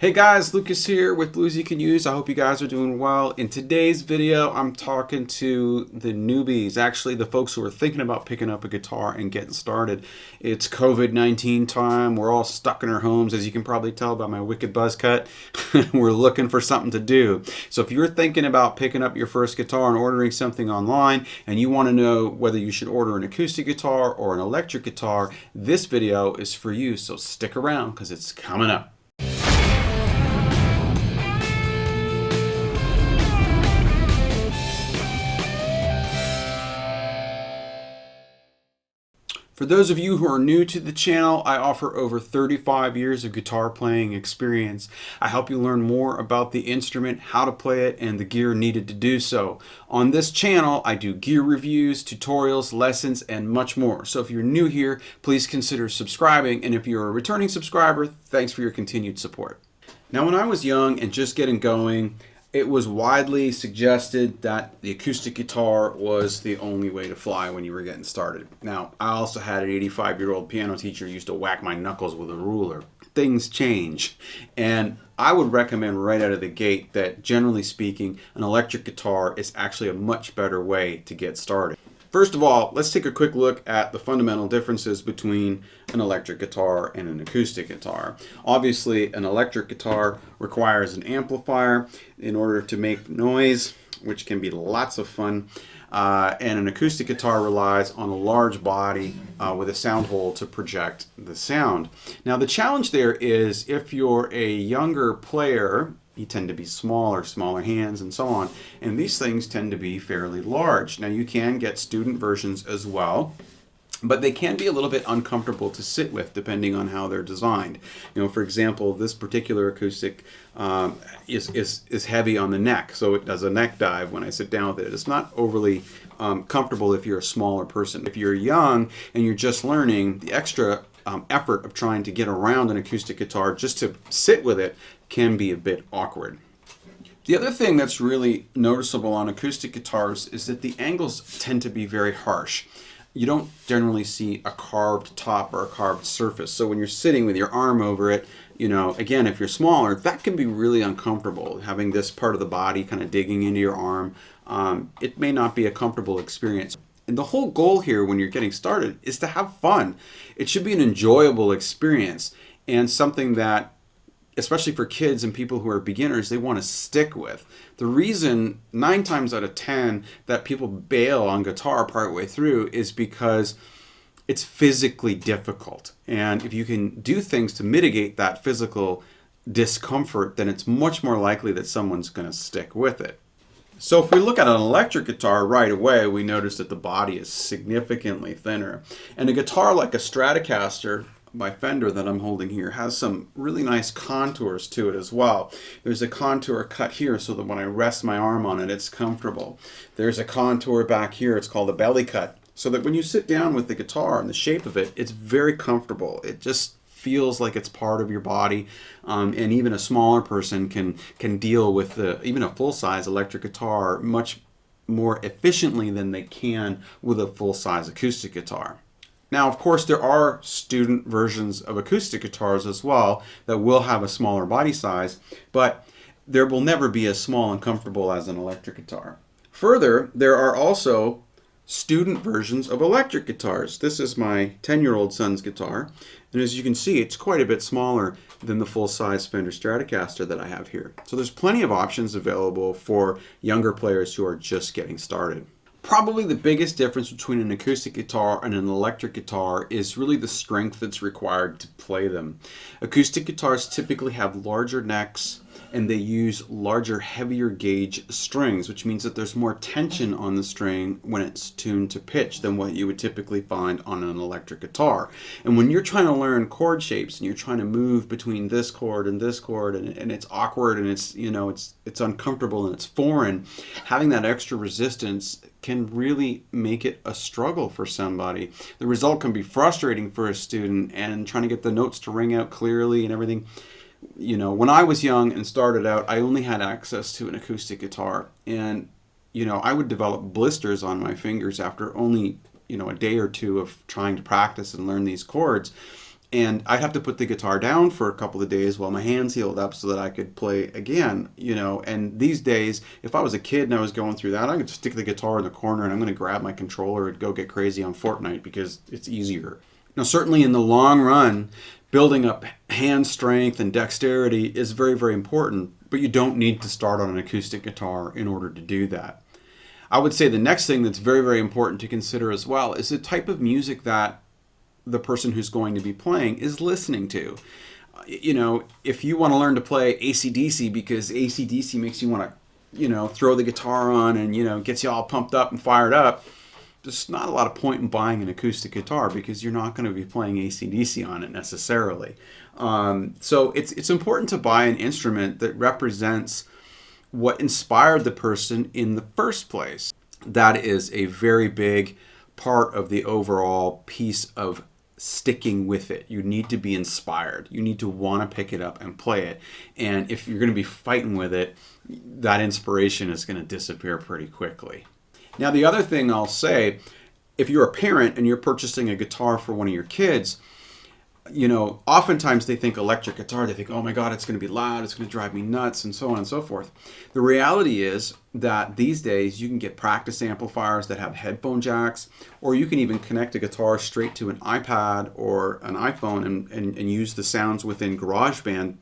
Hey guys, Lucas here with Blues You Can Use. I hope you guys are doing well. In today's video, I'm talking to the newbies, actually the folks who are thinking about picking up a guitar and getting started. It's COVID-19 time. We're all stuck in our homes, as you can probably tell by my wicked buzz cut. We're looking for something to do. So if you're thinking about picking up your first guitar and ordering something online, and you want to know whether you should order an acoustic guitar or an electric guitar, this video is for you. So stick around because it's coming up. For those of you who are new to the channel, I offer over 35 years of guitar playing experience. I help you learn more about the instrument, how to play it, and the gear needed to do so. On this channel, I do gear reviews, tutorials, lessons, and much more. So if you're new here, please consider subscribing, and if you're a returning subscriber, thanks for your continued support. Now, when I was young and just getting going, it was widely suggested that the acoustic guitar was the only way to fly when you were getting started. Now, I also had an 85-year-old piano teacher who used to whack my knuckles with a ruler. Things change. And I would recommend right out of the gate that, generally speaking, an electric guitar is actually a much better way to get started. First of all, let's take a quick look at the fundamental differences between an electric guitar and an acoustic guitar. Obviously, an electric guitar requires an amplifier in order to make noise, which can be lots of fun. And an acoustic guitar relies on a large body with a sound hole to project the sound. Now, the challenge there is if you're a younger player, you tend to be smaller hands and so on, and these things tend to be fairly large. Now, you can get student versions as well, but they can be a little bit uncomfortable to sit with depending on how they're designed. You know, for example, this particular acoustic is heavy on the neck, so it does a neck dive when I sit down with it. It's not overly comfortable if you're a smaller person. If you're young and you're just learning, the extra effort of trying to get around an acoustic guitar just to sit with it can be a bit awkward. The other thing that's really noticeable on acoustic guitars is that the angles tend to be very harsh. You don't generally see a carved top or a carved surface. So when you're sitting with your arm over it, you know, again, if you're smaller, that can be really uncomfortable. Having this part of the body kind of digging into your arm, it may not be a comfortable experience. And the whole goal here when you're getting started is to have fun. It should be an enjoyable experience and something that, especially for kids and people who are beginners, they want to stick with. The reason 9 times out of 10 that people bail on guitar partway through is because it's physically difficult. And if you can do things to mitigate that physical discomfort, then it's much more likely that someone's going to stick with it. So if we look at an electric guitar right away, we notice that the body is significantly thinner. And a guitar like a Stratocaster by Fender that I'm holding here has some really nice contours to it as well. There's a contour cut here so that when I rest my arm on it, it's comfortable. There's a contour back here, it's called a belly cut, so that when you sit down with the guitar and the shape of it, it's very comfortable. It just feels like it's part of your body, and even a smaller person can deal with even a full-size electric guitar much more efficiently than they can with a full-size acoustic guitar. Now, of course, there are student versions of acoustic guitars as well that will have a smaller body size, but there will never be as small and comfortable as an electric guitar. Further, there are also student versions of electric guitars. This is my 10-year-old son's guitar, and as you can see, it's quite a bit smaller than the full-size Fender Stratocaster that I have here. So there's plenty of options available for younger players who are just getting started. Probably the biggest difference between an acoustic guitar and an electric guitar is really the strength that's required to play them. Acoustic guitars typically have larger necks and they use larger, heavier gauge strings, which means that there's more tension on the string when it's tuned to pitch than what you would typically find on an electric guitar. And when you're trying to learn chord shapes and you're trying to move between this chord and this chord, and it's awkward and it's, you know, it's uncomfortable and it's foreign, having that extra resistance can really make it a struggle for somebody. The result can be frustrating for a student, and trying to get the notes to ring out clearly and everything. You know, when I was young and started out, I only had access to an acoustic guitar, and you know, I would develop blisters on my fingers after only, you know, a day or two of trying to practice and learn these chords. And I'd have to put the guitar down for a couple of days while my hands healed up so that I could play again, you know. And these days, if I was a kid and I was going through that, I could stick the guitar in the corner and I'm going to grab my controller and go get crazy on Fortnite because it's easier. Now, certainly in the long run, building up hand strength and dexterity is very, very important, but you don't need to start on an acoustic guitar in order to do that. I would say the next thing that's very, very important to consider as well is the type of music that the person who's going to be playing is listening to. You know, if you want to learn to play AC/DC because AC/DC makes you want to, you know, throw the guitar on and, you know, gets you all pumped up and fired up, there's not a lot of point in buying an acoustic guitar because you're not going to be playing AC/DC on it necessarily. So it's important to buy an instrument that represents what inspired the person in the first place. That is a very big part of the overall piece of sticking with it. You need to be inspired. You need to want to pick it up and play it. And if you're going to be fighting with it, that inspiration is going to disappear pretty quickly. Now, the other thing I'll say, if you're a parent and you're purchasing a guitar for one of your kids, you know, oftentimes they think electric guitar, they think, oh my God, it's going to be loud, it's going to drive me nuts, and so on and so forth. The reality is that these days you can get practice amplifiers that have headphone jacks, or you can even connect a guitar straight to an iPad or an iPhone and use the sounds within GarageBand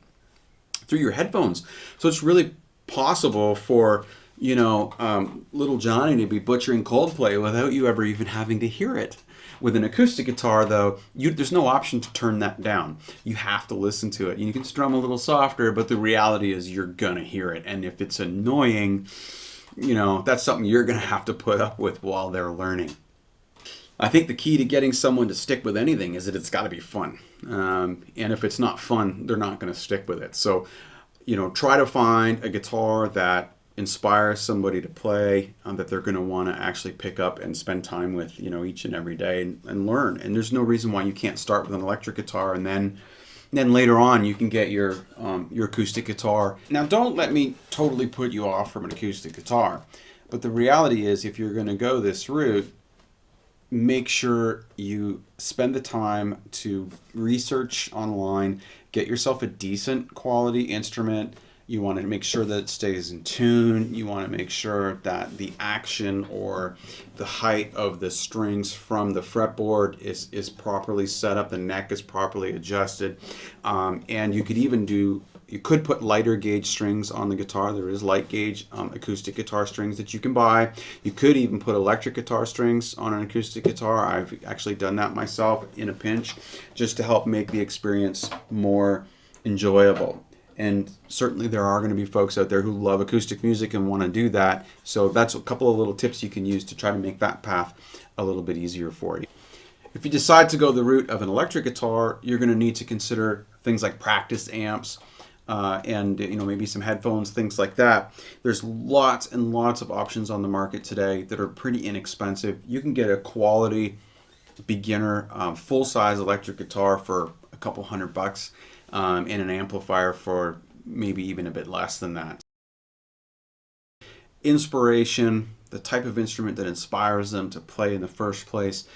through your headphones. So it's really possible for, you know, little Johnny to be butchering Coldplay without you ever even having to hear it. With an acoustic guitar, though, there's no option to turn that down. You have to listen to it. You can strum a little softer, but the reality is you're going to hear it. And if it's annoying, you know, that's something you're going to have to put up with while they're learning. I think the key to getting someone to stick with anything is that it's got to be fun. And if it's not fun, they're not going to stick with it. So, you know, try to find a guitar that inspire somebody to play, that they're going to want to actually pick up and spend time with, you know, each and every day and learn. And there's no reason why you can't start with an electric guitar and then later on you can get your acoustic guitar. Now, don't let me totally put you off from an acoustic guitar, but the reality is if you're going to go this route, make sure you spend the time to research online, get yourself a decent quality instrument. You want to make sure that it stays in tune. You want to make sure that the action or the height of the strings from the fretboard is properly set up. The neck is properly adjusted. And you could put lighter gauge strings on the guitar. There is light gauge acoustic guitar strings that you can buy. You could even put electric guitar strings on an acoustic guitar. I've actually done that myself in a pinch just to help make the experience more enjoyable. And certainly there are going to be folks out there who love acoustic music and want to do that. So that's a couple of little tips you can use to try to make that path a little bit easier for you. If you decide to go the route of an electric guitar, you're going to need to consider things like practice amps and, you know, maybe some headphones, things like that. There's lots and lots of options on the market today that are pretty inexpensive. You can get a quality beginner full-size electric guitar for a couple $100. And an amplifier for maybe even a bit less than that. Inspiration, the type of instrument that inspires them to play in the first place,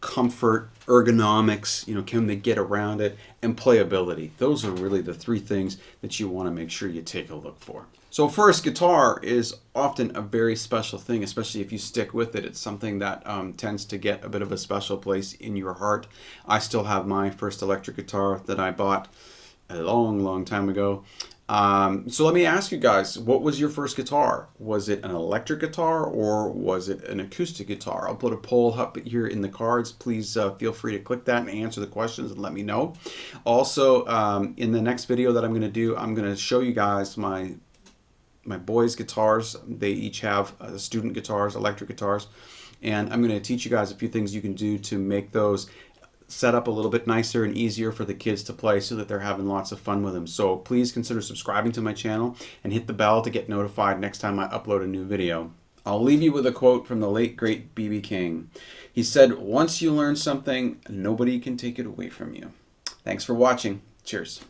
comfort, ergonomics, you know, can they get around it, and playability. Those are really the three things that you want to make sure you take a look for. So first, guitar is often a very special thing, especially if you stick with it. It's something that tends to get a bit of a special place in your heart. I still have my first electric guitar that I bought a long, long time ago. So let me ask you guys, what was your first guitar? Was it an electric guitar or was it an acoustic guitar? I'll put a poll up here in the cards. Please feel free to click that and answer the questions and let me know. Also, in the next video that I'm going to do, I'm going to show you guys my boys' guitars. They each have student guitars, electric guitars, and I'm going to teach you guys a few things you can do to make those set up a little bit nicer and easier for the kids to play so that they're having lots of fun with them. So please consider subscribing to my channel and hit the bell to get notified next time I upload a new video. I'll leave you with a quote from the late great B.B. King. He said, "Once you learn something, nobody can take it away from you." Thanks for watching. Cheers.